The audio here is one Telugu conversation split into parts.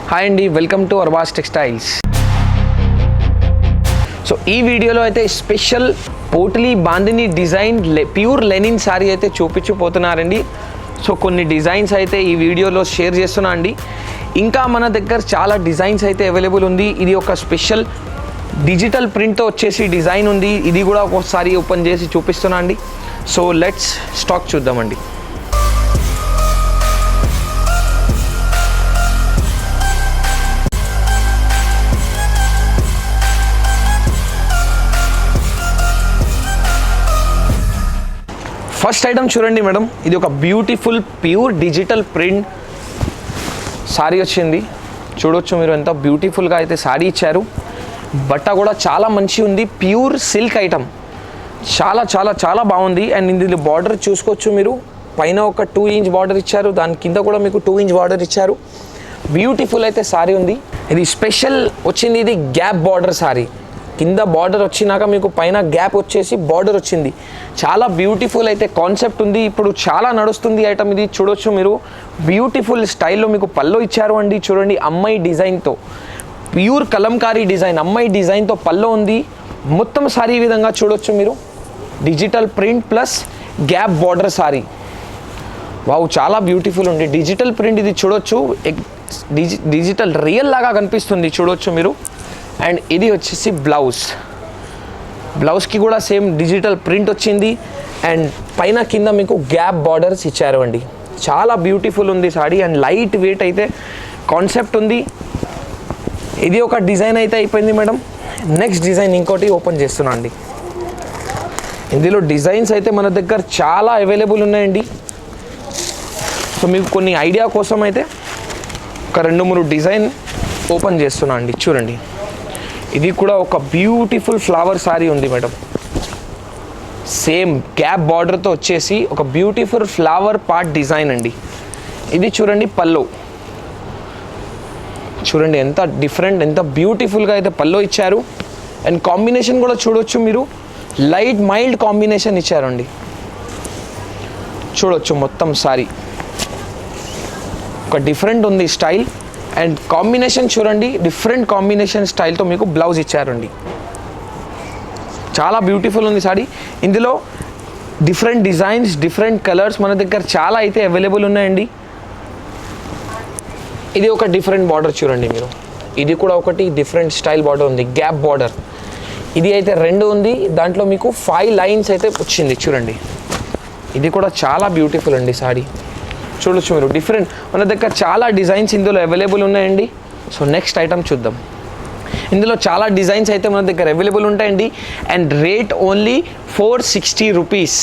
హాయ్ అండి, welcome to Arbaz textiles. So ఈ వీడియోలో అయితే special potli bandhani design pure linen sari అయితే చూపించిపోతున్నారండి. సో కొన్ని డిజైన్స్ అయితే ఈ వీడియోలో షేర్ చేస్తున్నా అండి. ఇంకా మన దగ్గర చాలా డిజైన్స్ అయితే అవైలబుల్ ఉంది. ఇది ఒక స్పెషల్ డిజిటల్ ప్రింట్తో వచ్చేసి డిజైన్ ఉంది. ఇది కూడా ఒకసారి ఓపెన్ చేసి చూపిస్తున్నా అండి. సో లెట్స్ స్టాక్ చూద్దామండి. ఫస్ట్ ఐటమ్ చూడండి మేడం, ఇది ఒక beautiful pure digital print sari వచ్చింది. చూడొచ్చు మీరు ఎంత బ్యూటిఫుల్గా అయితే శారీ ఇచ్చారు. బట్ట కూడా చాలా మంచి ఉంది. ప్యూర్ సిల్క్ ఐటమ్, చాలా చాలా చాలా బాగుంది. అండ్ ఇందులో బార్డర్ చూసుకోవచ్చు మీరు. పైన ఒక 2 ఇంచ్ బార్డర్ ఇచ్చారు, దాని కింద కూడా మీకు 2 ఇంచ్ బార్డర్ ఇచ్చారు. బ్యూటిఫుల్ అయితే శారీ ఉంది. ఇది స్పెషల్ వచ్చింది, ఇది గ్యాప్ బార్డర్ శారీ. కింద బార్డర్ వచ్చినాక మీకు పైన గ్యాప్ వచ్చేసి బార్డర్ వచ్చింది. చాలా బ్యూటిఫుల్ అయితే కాన్సెప్ట్ ఉంది. ఇప్పుడు చాలా నడుస్తుంది ఐటమ్ ఇది. చూడొచ్చు మీరు, బ్యూటిఫుల్ స్టైల్లో మీకు పల్లో ఇచ్చారు అండి. చూడండి, అమ్మాయి డిజైన్తో ప్యూర్ కలంకారీ డిజైన్, అమ్మాయి డిజైన్తో పల్లో ఉంది. మొత్తం సారీ ఈ విధంగా చూడొచ్చు మీరు. Digital print plus gap border sorry. Wow, చాలా బ్యూటిఫుల్ ఉంది. డిజిటల్ ప్రింట్ ఇది చూడొచ్చు, డిజిటల్ రియల్ లాగా కనిపిస్తుంది. చూడొచ్చు మీరు. అండ్ ఇది వచ్చేసి బ్లౌజ్కి కూడా సేమ్ డిజిటల్ ప్రింట్ వచ్చింది. అండ్ పైన కింద మీకు గ్యాప్ బార్డర్స్ ఇచ్చారు అండి. చాలా బ్యూటిఫుల్ ఉంది సారీ. అండ్ లైట్ వెయిట్ అయితే కాన్సెప్ట్ ఉంది. ఇది ఒక డిజైన్ అయితే అయిపోయింది మేడం. నెక్స్ట్ డిజైన్ ఇంకోటి ఓపెన్ చేస్తున్నా అండి. ఇందులో డిజైన్స్ అయితే మన దగ్గర చాలా అవైలబుల్ ఉన్నాయండి. సో మీకు కొన్ని ఐడియా కోసం అయితే ఒక 2-3 డిజైన్ ఓపెన్ చేస్తున్నా అండి. చూడండి, ఇది కూడా ఒక బ్యూటిఫుల్ ఫ్లవర్ సారీ ఉంది మేడం. సేమ్ గ్యాప్ బార్డర్తో వచ్చేసి ఒక బ్యూటిఫుల్ ఫ్లవర్ పార్ట్ డిజైన్ అండి. ఇది చూడండి పల్లో. చూడండి ఎంత డిఫరెంట్, ఎంత బ్యూటిఫుల్గా అయితే పల్లో ఇచ్చారు. అండ్ కాంబినేషన్ కూడా చూడొచ్చు మీరు, లైట్ మైల్డ్ కాంబినేషన్ ఇచ్చారండి. చూడొచ్చు మొత్తం సారీ ఒక డిఫరెంట్ ఉంది స్టైల్. అండ్ కాంబినేషన్ చూడండి, డిఫరెంట్ కాంబినేషన్ స్టైల్తో మీకు బ్లౌజ్ ఇచ్చారండి. చాలా బ్యూటిఫుల్ ఉంది సారీ. ఇందులో డిఫరెంట్ డిజైన్స్, డిఫరెంట్ కలర్స్ మన దగ్గర చాలా అయితే అవైలబుల్ ఉన్నాయండి. ఇది ఒక డిఫరెంట్ బార్డర్ చూడండి మీరు. ఇది కూడా ఒకటి డిఫరెంట్ స్టైల్ బార్డర్ ఉంది, గ్యాప్ బార్డర్. ఇది అయితే 2 ఉంది, దాంట్లో మీకు 5 లైన్స్ అయితే వచ్చింది. చూడండి, ఇది కూడా చాలా బ్యూటిఫుల్ అండి సారీ. చూడొచ్చు మీరు, డిఫరెంట్ మన దగ్గర చాలా డిజైన్స్ ఇందులో అవైలబుల్ ఉన్నాయండి. సో నెక్స్ట్ ఐటమ్ చూద్దాం. ఇందులో చాలా డిజైన్స్ అయితే మన దగ్గర అవైలబుల్ ఉంటాయండి. And rate only 460 rupees.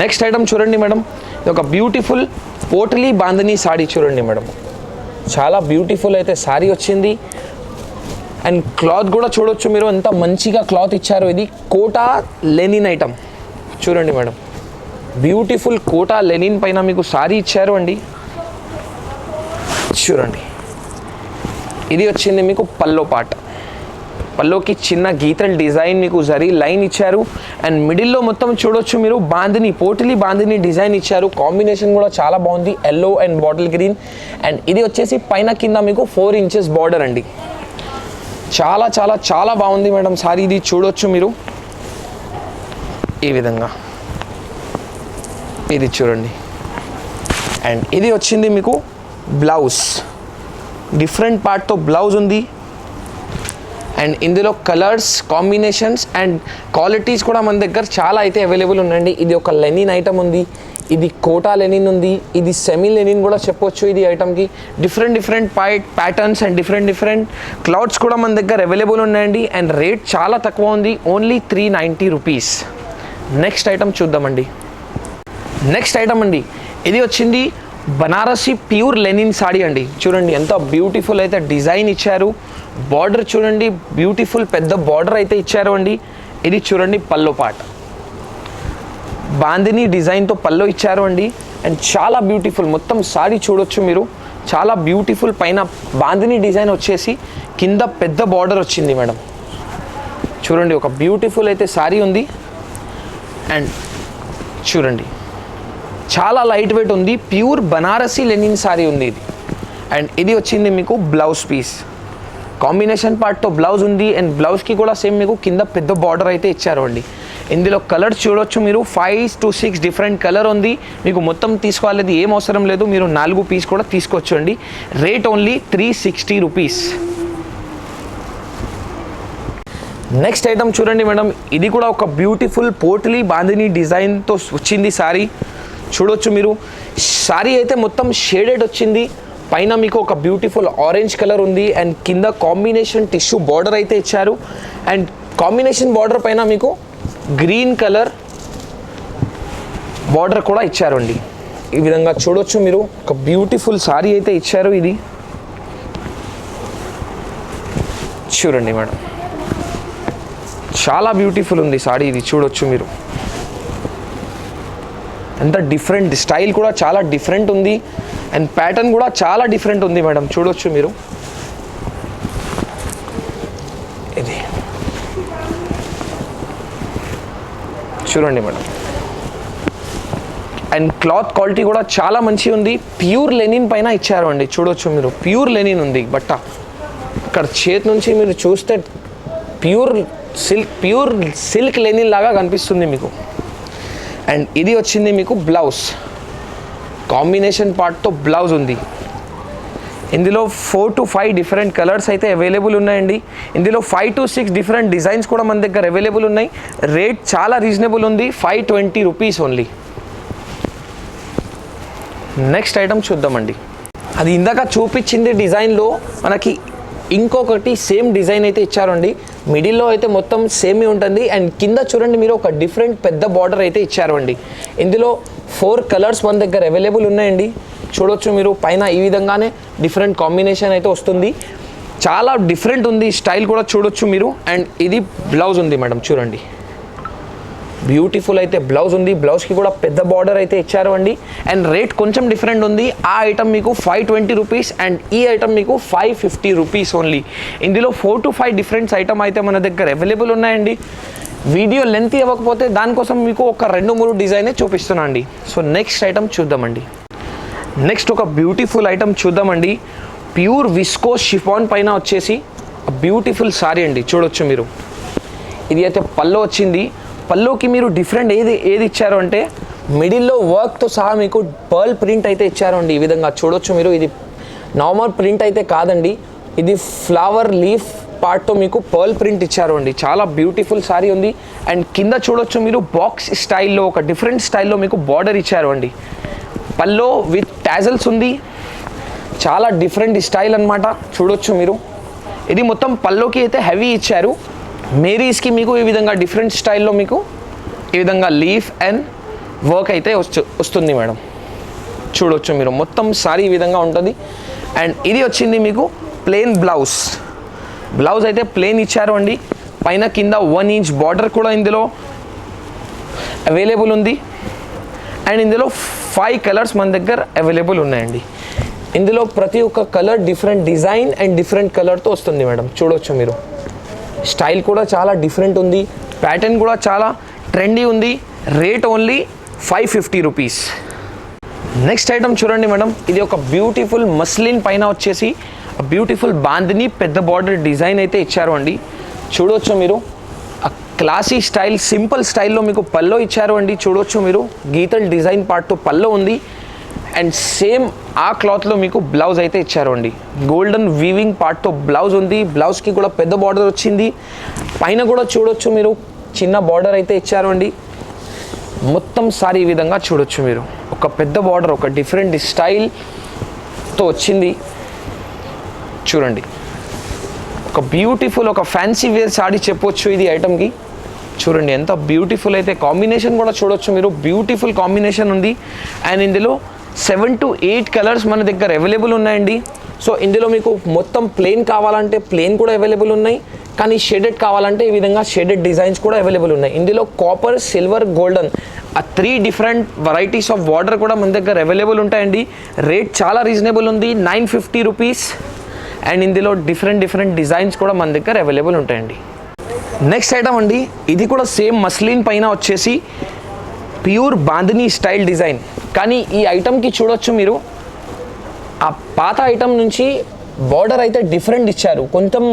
Next item చూడండి మేడం, ఇది ఒక బ్యూటిఫుల్ పోట్లీ బాందిని సారీ చూడండి మేడం. చాలా బ్యూటిఫుల్ అయితే సారీ వచ్చింది. అండ్ క్లాత్ కూడా చూడొచ్చు మీరు, ఎంత మంచిగా క్లాత్ ఇచ్చారు. ఇది కోటా లెనిన్ ఐటమ్ చూడండి మేడం. బ్యూటిఫుల్ కోటా లెనిన్ పైన మీకు సారీ ఇచ్చారు అండి. చూడండి, ఇది వచ్చింది మీకు పల్లో పార్ట్. పల్లోకి చిన్న గీతల డిజైన్ మీకు జరీ లైన్ ఇచ్చారు. అండ్ మిడిల్లో మొత్తం చూడొచ్చు మీరు బాందిని, పోట్లీ బాందిని డిజైన్ ఇచ్చారు. కాంబినేషన్ కూడా చాలా బాగుంది, yellow and bottle green. And ఇది వచ్చేసి పైన కింద మీకు 4 ఇంచెస్ బార్డర్ అండి. చాలా చాలా చాలా బాగుంది మేడం సారీ. ఇది చూడొచ్చు మీరు ఈ విధంగా. ఇది చూడండి. అండ్ ఇది వచ్చింది మీకు బ్లౌజ్, డిఫరెంట్ పార్ట్తో బ్లౌజ్ ఉంది. అండ్ ఇందులో కలర్స్, కాంబినేషన్స్ అండ్ క్వాలిటీస్ కూడా మన దగ్గర చాలా అయితే అవైలబుల్ ఉన్నాయండి. ఇది ఒక లెనిన్ ఐటమ్ ఉంది, ఇది కోటా లెనిన్ ఉంది, ఇది సెమీ లెనిన్ కూడా చెప్పొచ్చు. ఇది ఐటమ్కి different patterns and different clothes కూడా మన దగ్గర అవైలబుల్ ఉన్నాయండి. అండ్ రేట్ చాలా తక్కువ ఉంది, ఓన్లీ 390 రూపీస్. నెక్స్ట్ ఐటమ్ చూద్దామండి. నెక్స్ట్ ఐటమ్ అండి, ఇది వచ్చింది బనారసి ప్యూర్ లెనిన్ సాడీ అండి. చూడండి ఎంత బ్యూటిఫుల్ అయితే డిజైన్ ఇచ్చారు. బార్డర్ చూడండి, బ్యూటిఫుల్ పెద్ద బార్డర్ అయితే ఇచ్చారు అండి. ఇది చూడండి పల్లో పార్ట్, బాందిని డిజైన్తో పల్లో ఇచ్చారు అండి. అండ్ చాలా బ్యూటిఫుల్ మొత్తం సారీ చూడొచ్చు మీరు. చాలా బ్యూటిఫుల్ పైన బాందిని డిజైన్ వచ్చేసి కింద పెద్ద బార్డర్ వచ్చింది మేడం. చూడండి, ఒక బ్యూటిఫుల్ అయితే సారీ ఉంది. అండ్ చూడండి చాలా లైట్ వెయిట్ ఉంది, ప్యూర్ బనారసీ లెనిన్ సారీ ఉంది ఇది. అండ్ ఇది వచ్చింది మీకు బ్లౌజ్ పీస్, కాంబినేషన్ పార్ట్తో బ్లౌజ్ ఉంది. అండ్ బ్లౌజ్కి కూడా సేమ్ మీకు కింద పెద్ద బార్డర్ అయితే ఇచ్చారు అండి. ఇందులో కలర్స్ చూడొచ్చు మీరు, 5 to 6 డిఫరెంట్ కలర్ ఉంది. మీకు మొత్తం తీసుకోవాలది ఏం అవసరం లేదు, మీరు 4 పీస్ కూడా తీసుకోవచ్చు అండి. Rate only 360 rupees. Next item చూడండి మేడం, ఇది కూడా ఒక బ్యూటిఫుల్ పోట్లీ బాందిని డిజైన్తో వచ్చింది సారీ. చూడొచ్చు మీరు, సారీ అయితే మొత్తం షేడెడ్ వచ్చింది. పైన మీకు ఒక బ్యూటిఫుల్ ఆరెంజ్ కలర్ ఉంది అండ్ కింద కాంబినేషన్ టిష్యూ బార్డర్ అయితే ఇచ్చారు. అండ్ కాంబినేషన్ బార్డర్ పైన మీకు గ్రీన్ కలర్ బార్డర్ కూడా ఇచ్చారు అండి. ఈ విధంగా చూడొచ్చు మీరు, ఒక బ్యూటిఫుల్ సారీ అయితే ఇచ్చారు. ఇది చూడండి మేడం, చాలా బ్యూటిఫుల్ ఉంది సారీ. ఇది చూడొచ్చు మీరు, ఎంత డిఫరెంట్, స్టైల్ కూడా చాలా డిఫరెంట్ ఉంది అండ్ ప్యాటర్న్ కూడా చాలా డిఫరెంట్ ఉంది మేడం. చూడొచ్చు మీరు, ఇది చూడండి మేడం. అండ్ క్లాత్ క్వాలిటీ కూడా చాలా మంచిగా ఉంది, ప్యూర్ లెనిన్ పైన ఇచ్చారు అండి. చూడొచ్చు మీరు, ప్యూర్ లెనిన్ ఉంది బట్ట. ఇక్కడ చేతి నుంచి మీరు చూస్తే ప్యూర్ సిల్క్ లెనిన్ లాగా కనిపిస్తుంది మీకు. అండ్ ఇది వచ్చింది మీకు బ్లౌజ్, కాంబినేషన్ పార్ట్తో బ్లౌజ్ ఉంది. ఇందులో 4 to 5 డిఫరెంట్ కలర్స్ అయితే అవైలబుల్ ఉన్నాయండి. ఇందులో 5 to 6 డిఫరెంట్ డిజైన్స్ కూడా మన దగ్గర అవైలబుల్ ఉన్నాయి. రేట్ చాలా రీజనబుల్ ఉంది, 520 రూపీస్ ఓన్లీ. నెక్స్ట్ ఐటమ్ చూద్దామండి, అది ఇందాక చూపించింది డిజైన్లో మనకి ఇంకొకటి సేమ్ డిజైన్ అయితే ఇచ్చారండి. మిడిల్లో అయితే మొత్తం సేమే ఉంటుంది అండ్ కింద చూడండి మీరు, ఒక డిఫరెంట్ పెద్ద బార్డర్ అయితే ఇచ్చారు అండి. ఇందులో 4 కలర్స్ మన దగ్గర అవైలబుల్ ఉన్నాయండి. చూడొచ్చు మీరు, పైన ఈ విధంగానే డిఫరెంట్ కాంబినేషన్ అయితే వస్తుంది. చాలా డిఫరెంట్ ఉంది, స్టైల్ కూడా చూడొచ్చు మీరు. అండ్ ఇది బ్లౌజ్ ఉంది మేడం, చూడండి బ్యూటిఫుల్ అయితే బ్లౌజ్ ఉంది. బ్లౌజ్కి కూడా పెద్ద బార్డర్ అయితే ఇచ్చారు అండి. అండ్ రేట్ కొంచెం డిఫరెంట్ ఉంది. ఆ ఐటమ్ మీకు 520 రూపీస్ అండ్ ఈ ఐటమ్ మీకు 550 రూపీస్ ఓన్లీ. ఇందులో 4 to 5 డిఫరెంట్స్ ఐటమ్ అయితే మన దగ్గర అవైలబుల్ ఉన్నాయండి. వీడియో లెంత్ ఇవ్వకపోతే దానికోసం మీకు ఒక 2-3 డిజైనే చూపిస్తున్నా అండి. సో నెక్స్ట్ ఐటమ్ చూద్దామండి. నెక్స్ట్ ఒక బ్యూటిఫుల్ ఐటమ్ చూద్దామండి. ప్యూర్ విస్కోస్ షిఫాన్ పైన వచ్చేసి బ్యూటిఫుల్ సారీ అండి. చూడొచ్చు మీరు, ఇది అయితే పల్లో వచ్చింది. పల్లోకి మీరు డిఫరెంట్ ఏది ఇచ్చారు అంటే మిడిల్లో వర్క్తో సహా మీకు పర్ల్ ప్రింట్ అయితే ఇచ్చారు అండి. ఈ విధంగా చూడొచ్చు మీరు, ఇది నార్మల్ ప్రింట్ అయితే కాదండి, ఇది ఫ్లవర్ లీఫ్ పార్ట్తో మీకు పర్ల్ ప్రింట్ ఇచ్చారు అండి. చాలా బ్యూటిఫుల్ సారీ ఉంది. అండ్ కింద చూడొచ్చు మీరు, బాక్స్ స్టైల్లో ఒక డిఫరెంట్ స్టైల్లో మీకు బార్డర్ ఇచ్చారు అండి. పల్లో విత్ టాజల్స్ ఉంది, చాలా డిఫరెంట్ స్టైల్ అనమాట. చూడొచ్చు మీరు, ఇది మొత్తం పల్లోకి అయితే హెవీ ఇచ్చారు. మేరీస్కి మీకు ఈ విధంగా డిఫరెంట్ స్టైల్లో మీకు ఈ విధంగా లీఫ్ అండ్ వర్క్ అయితే వస్తుంది మేడం. చూడొచ్చు మీరు, మొత్తం సారీ ఈ విధంగా ఉంటుంది. అండ్ ఇది వచ్చింది మీకు ప్లెయిన్ బ్లౌజ్ అయితే ప్లెయిన్ ఇచ్చారు అండి. పైన కింద 1 ఇంచ్ బార్డర్ కూడా ఇందులో అవైలబుల్ ఉంది. అండ్ ఇందులో 5 కలర్స్ మన దగ్గర అవైలబుల్ ఉన్నాయండి. ఇందులో ప్రతి ఒక్క colour different design and different కలర్తో వస్తుంది మేడం. చూడొచ్చు మీరు, స్టైల్ కూడా చాలా డిఫరెంట్ ఉంది, ప్యాటర్న్ కూడా చాలా ట్రెండీ ఉంది. Rate only 550 rupees. Next item చూడండి మేడం, ఇది ఒక బ్యూటిఫుల్ మస్లిన్ పైన వచ్చేసి బ్యూటిఫుల్ బాందిని పెద్ద బార్డర్ డిజైన్ అయితే ఇచ్చారు అండి. చూడొచ్చు మీరు, క్లాసీ స్టైల్ సింపుల్ స్టైల్లో మీకు పల్లో ఇచ్చారు అండి. చూడొచ్చు మీరు, గీతల్ డిజైన్ పార్ట్తో పల్లో ఉంది. అండ్ సేమ్ ఆ క్లాత్లో మీకు బ్లౌజ్ అయితే ఇచ్చారు అండి. గోల్డెన్ వీవింగ్ పార్ట్తో బ్లౌజ్ ఉంది. బ్లౌజ్కి కూడా పెద్ద బార్డర్ వచ్చింది. పైన కూడా చూడొచ్చు మీరు, చిన్న బార్డర్ అయితే ఇచ్చారు అండి. మొత్తం సారీ ఈ విధంగా చూడొచ్చు మీరు, ఒక పెద్ద బార్డర్, ఒక డిఫరెంట్ స్టైల్తో వచ్చింది. చూడండి, ఒక బ్యూటిఫుల్, ఒక ఫ్యాన్సీ వేర్ సారీ చెప్పొచ్చు ఇది ఐటమ్కి. చూడండి ఎంత బ్యూటిఫుల్ అయితే, కాంబినేషన్ కూడా చూడొచ్చు మీరు, బ్యూటిఫుల్ కాంబినేషన్ ఉంది. అండ్ ఇందులో 7 to 8 కలర్స్ మన దగ్గర అవైలబుల్ ఉన్నాయండి. సో ఇందులో మీకు మొత్తం ప్లెయిన్ కావాలంటే ప్లెయిన్ కూడా అవైలబుల్ ఉన్నాయి, కానీ షేడెడ్ కావాలంటే ఈ విధంగా షేడెడ్ డిజైన్స్ కూడా అవైలబుల్ ఉన్నాయి. ఇందులో కాపర్, సిల్వర్, గోల్డెన్ ఆ 3 డిఫరెంట్ వెరైటీస్ ఆఫ్ బార్డర్ కూడా మన దగ్గర అవైలబుల్ ఉంటాయండి. రేట్ చాలా రీజనబుల్ ఉంది, 950 రూపీస్. అండ్ ఇందులో డిఫరెంట్ డిజైన్స్ కూడా మన దగ్గర అవైలబుల్ ఉంటాయండి. నెక్స్ట్ ఐటమ్ అండి, ఇది కూడా సేమ్ మస్లిన్ పైన వచ్చేసి ప్యూర్ బాందిని స్టైల్ డిజైన్. కానీ ఈ ఐటమ్కి చూడొచ్చు మీరు ఆ పాత ఐటమ్ నుంచి బార్డర్ అయితే డిఫరెంట్ ఇచ్చారు, కొంచెం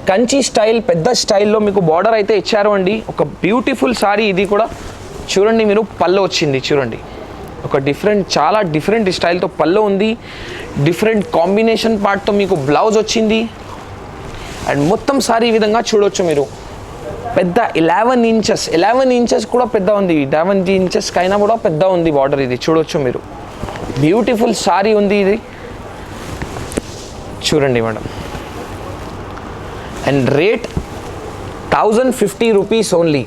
కంచి స్టైల్ పెద్ద స్టైల్లో మీకు బార్డర్ అయితే ఇచ్చారు అండి. ఒక బ్యూటిఫుల్ సారీ ఇది కూడా చూడండి మీరు. పళ్ళు వచ్చింది చూడండి, ఒక చాలా డిఫరెంట్ స్టైల్తో పళ్ళు ఉంది, డిఫరెంట్ కాంబినేషన్ పార్ట్తో మీకు బ్లౌజ్ వచ్చింది. అండ్ మొత్తం సారీ ఈ విధంగా చూడవచ్చు మీరు. పెద్ద 11 ఇంచెస్ కూడా పెద్ద ఉంది, 11 ఇంచెస్ కైనా కూడా పెద్ద ఉంది బార్డర్. ఇది చూడొచ్చు మీరు, బ్యూటిఫుల్ సారీ ఉంది ఇది చూడండి madam. And rate 1050 rupees only.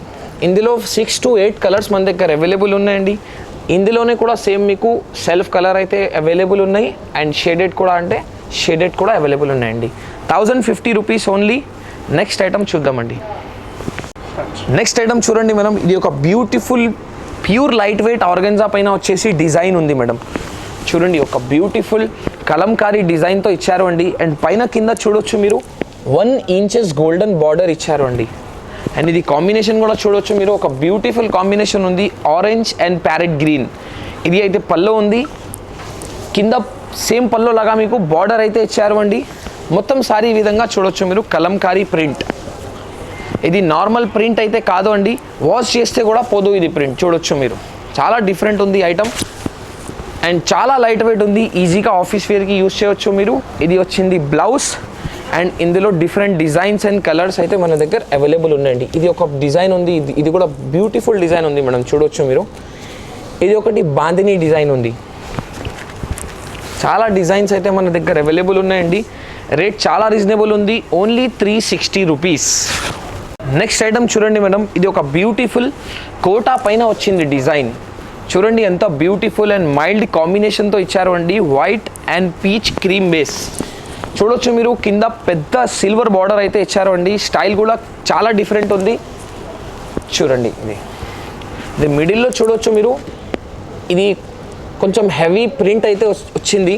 ఇందులో 6 to 8 కలర్స్ మన దగ్గర అవైలబుల్ ఉన్నాయండి. ఇందులోనే కూడా సేమ్ మీకు సెల్ఫ్ కలర్ అయితే అవైలబుల్ ఉన్నాయి, అండ్ షేడెడ్ కూడా అవైలబుల్ ఉన్నాయండి. 1050 రూపీస్ ఓన్లీ. నెక్స్ట్ ఐటమ్ చూద్దామండి. నెక్స్ట్ ఐటమ్ చూడండి మేడం, ఇది ఒక beautiful pure light weight organza పైన వచ్చేసి డిజైన్ ఉంది మేడం. చూడండి, ఒక బ్యూటిఫుల్ కలంకారీ డిజైన్తో ఇచ్చారు అండి. అండ్ పైన కింద చూడొచ్చు మీరు 1 ఇంచెస్ గోల్డెన్ బార్డర్ ఇచ్చారు అండి. అండ్ ఇది కాంబినేషన్ కూడా చూడొచ్చు మీరు, ఒక బ్యూటిఫుల్ కాంబినేషన్ ఉంది, ఆరెంజ్ అండ్ ప్యారెట్ గ్రీన్. ఇది అయితే పల్లో ఉంది, కింద సేమ్ పల్లో లాగా మీకు బార్డర్ అయితే ఇచ్చారు అండి. మొత్తం సారీ ఈ విధంగా చూడొచ్చు మీరు, కలంకారీ ప్రింట్. ఇది నార్మల్ ప్రింట్ అయితే కాదు అండి, వాష్ చేస్తే కూడా పోదు ఇది ప్రింట్. చూడొచ్చు మీరు, చాలా డిఫరెంట్ ఉంది ఐటమ్. అండ్ చాలా లైట్ వెయిట్ ఉంది, ఈజీగా ఆఫీస్ వేర్కి యూజ్ చేయవచ్చు మీరు. ఇది వచ్చింది బ్లౌజ్. అండ్ ఇందులో డిఫరెంట్ డిజైన్స్ అండ్ కలర్స్ అయితే మన దగ్గర అవైలబుల్ ఉన్నాయండి. ఇది ఒక డిజైన్ ఉంది, ఇది కూడా బ్యూటిఫుల్ డిజైన్ ఉంది మేడం. చూడొచ్చు మీరు, ఇది ఒకటి బాందిని డిజైన్ ఉంది. చాలా డిజైన్స్ అయితే మన దగ్గర అవైలబుల్ ఉన్నాయండి. రేట్ చాలా రీజనబుల్ ఉంది, ఓన్లీ 360 రూపీస్. నెక్స్ట్ ఐటమ్ చూడండి మేడం, ఇది ఒక బ్యూటిఫుల్ కోటా పైన వచ్చింది డిజైన్. చూడండి ఎంత బ్యూటిఫుల్ అండ్ మైల్డ్ కాంబినేషన్తో ఇచ్చారు అండి, white and peach cream base. చూడొచ్చు మీరు, కింద పెద్ద సిల్వర్ బార్డర్ అయితే ఇచ్చారు అండి. స్టైల్ కూడా చాలా డిఫరెంట్ ఉంది చూడండి. ఇది మిడిల్లో చూడొచ్చు మీరు, ఇది కొంచెం హెవీ ప్రింట్ అయితే వచ్చింది.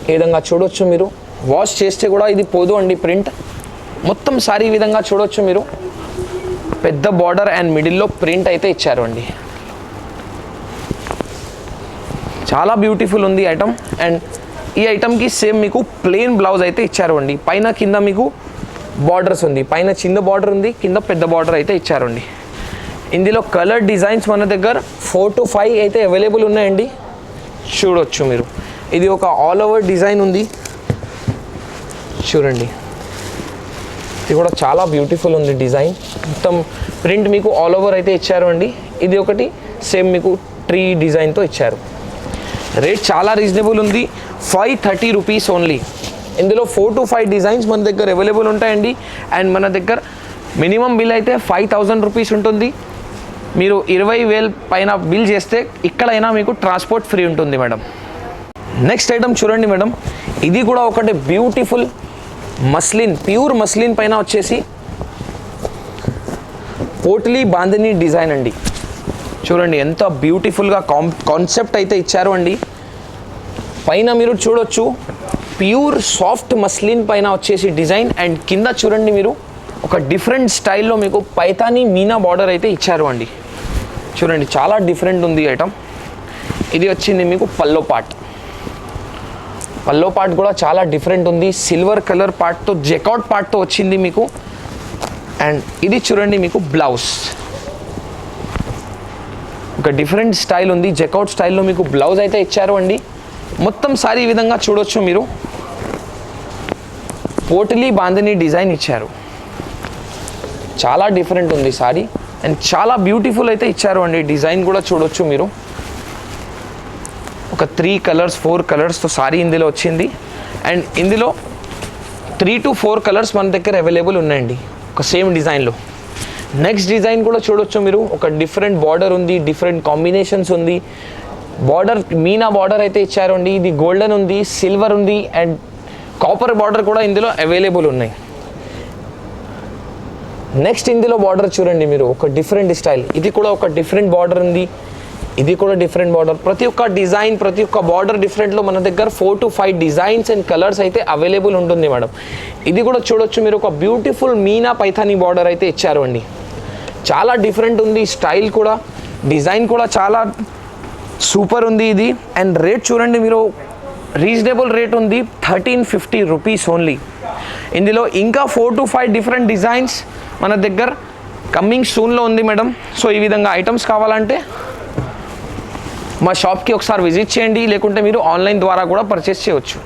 ఈ విధంగా చూడొచ్చు మీరు, వాష్ చేస్తే కూడా ఇది పోదు అండి ప్రింట్. మొత్తం సారీ ఈ విధంగా చూడొచ్చు మీరు, పెద్ద బార్డర్ అండ్ మిడిల్లో ప్రింట్ అయితే ఇచ్చారు అండి. చాలా బ్యూటిఫుల్ ఉంది ఐటమ్. అండ్ ఈ ఐటమ్కి సేమ్ మీకు ప్లెయిన్ బ్లౌజ్ అయితే ఇచ్చారు అండి. పైన కింద మీకు బార్డర్స్ ఉంది, పైన చిన్న బార్డర్ ఉంది, కింద పెద్ద బార్డర్ అయితే ఇచ్చారు అండి. ఇందులో కలర్ డిజైన్స్ మన దగ్గర 4 to 5 అయితే అవైలబుల్ ఉన్నాయండి. చూడొచ్చు మీరు, ఇది ఒక ఆల్ ఓవర్ డిజైన్ ఉంది చూడండి. ఇది కూడా చాలా బ్యూటిఫుల్ ఉంది డిజైన్, మొత్తం ప్రింట్ మీకు ఆల్ ఓవర్ అయితే ఇచ్చారు అండి. ఇది ఒకటి సేమ్ మీకు ట్రీ డిజైన్తో ఇచ్చారు. రేట్ చాలా రీజనబుల్ ఉంది, 530 రూపీస్ ఓన్లీ. ఇందులో 4 to 5 డిజైన్స్ మన దగ్గర అవైలబుల్ ఉంటాయండి. అండ్ మన దగ్గర మినిమం బిల్ అయితే 5000 రూపీస్ ఉంటుంది. మీరు 20,000 పైన బిల్ చేస్తే ఇక్కడైనా మీకు ట్రాన్స్పోర్ట్ ఫ్రీ ఉంటుంది మేడం. నెక్స్ట్ ఐటమ్ చూడండి మేడం, ఇది కూడా ఒకటి బ్యూటిఫుల్ మస్లిన్, ప్యూర్ మస్లిన్ పైన వచ్చేసి పోట్లీ బాందిని డిజైన్ అండి. చూడండి ఎంత బ్యూటిఫుల్గా కాన్సెప్ట్ అయితే ఇచ్చారు అండి. పైన మీరు చూడొచ్చు ప్యూర్ సాఫ్ట్ మస్లిన్ పైన వచ్చేసి డిజైన్. అండ్ కింద చూడండి మీరు, ఒక డిఫరెంట్ స్టైల్లో మీకు పైతానీ మీనా బార్డర్ అయితే ఇచ్చారు అండి. చూడండి చాలా డిఫరెంట్ ఉంది ఐటమ్. ఇది వచ్చింది మీకు పల్లో పార్ట్ కూడా చాలా డిఫరెంట్ ఉంది, సిల్వర్ కలర్ పార్ట్తో జెకౌట్ పార్ట్తో వచ్చింది మీకు. అండ్ ఇది చూడండి మీకు బ్లౌజ్, ఒక డిఫరెంట్ స్టైల్ ఉంది, జెకౌట్ స్టైల్లో మీకు బ్లౌజ్ అయితే ఇచ్చారు అండి. మొత్తం సారీ ఈ విధంగా చూడొచ్చు మీరు, పోట్లీ బాందిని డిజైన్ ఇచ్చారు. చాలా డిఫరెంట్ ఉంది సారీ అండ్ చాలా బ్యూటిఫుల్ అయితే ఇచ్చారు అండి. డిజైన్ కూడా చూడొచ్చు మీరు, ఒక 3 కలర్స్ 4 కలర్స్తో సారీ ఇందులో వచ్చింది. అండ్ ఇందులో 3 to 4 కలర్స్ మన దగ్గర అవైలబుల్ ఉన్నాయండి ఒక సేమ్ డిజైన్లో. నెక్స్ట్ డిజైన్ కూడా చూడొచ్చు మీరు, ఒక డిఫరెంట్ బార్డర్ ఉంది, డిఫరెంట్ కాంబినేషన్స్ ఉంది. బార్డర్ మీనా బార్డర్ అయితే ఇచ్చారు అండి. ఇది గోల్డెన్ ఉంది, సిల్వర్ ఉంది అండ్ కాపర్ బార్డర్ కూడా ఇందులో అవైలబుల్ ఉన్నాయి. నెక్స్ట్ ఇందులో బార్డర్ చూడండి మీరు, ఒక డిఫరెంట్ స్టైల్. ఇది కూడా ఒక డిఫరెంట్ బార్డర్ ఉంది, ఇది కూడా డిఫరెంట్ బార్డర్. ప్రతి ఒక్క డిజైన్, ప్రతి ఒక్క బార్డర్ డిఫరెంట్లో మన దగ్గర 4 to 5 డిజైన్స్ అండ్ కలర్స్ అయితే అవైలబుల్ ఉంటుంది మేడం. ఇది కూడా చూడొచ్చు మీరు, ఒక బ్యూటిఫుల్ మీనా పైథానీ బార్డర్ అయితే ఇచ్చారు అండి. చాలా డిఫరెంట్ ఉంది స్టైల్ కూడా, డిజైన్ కూడా చాలా సూపర్ ఉంది ఇది. అండ్ రేట్ చూడండి మీరు, రీజనబుల్ రేట్ ఉంది, 1350 రూపీస్ ఓన్లీ. ఇందులో ఇంకా 4 to 5 డిఫరెంట్ డిజైన్స్ మన దగ్గర కమ్మింగ్ సూన్లో ఉంది మేడం. సో ఈ విధంగా ఐటమ్స్ కావాలంటే మా షాప్కి ఒకసారి విజిట్ చేయండి, లేకుంటే మీరు ఆన్లైన్ ద్వారా కూడా పర్చేస్ చేయవచ్చు.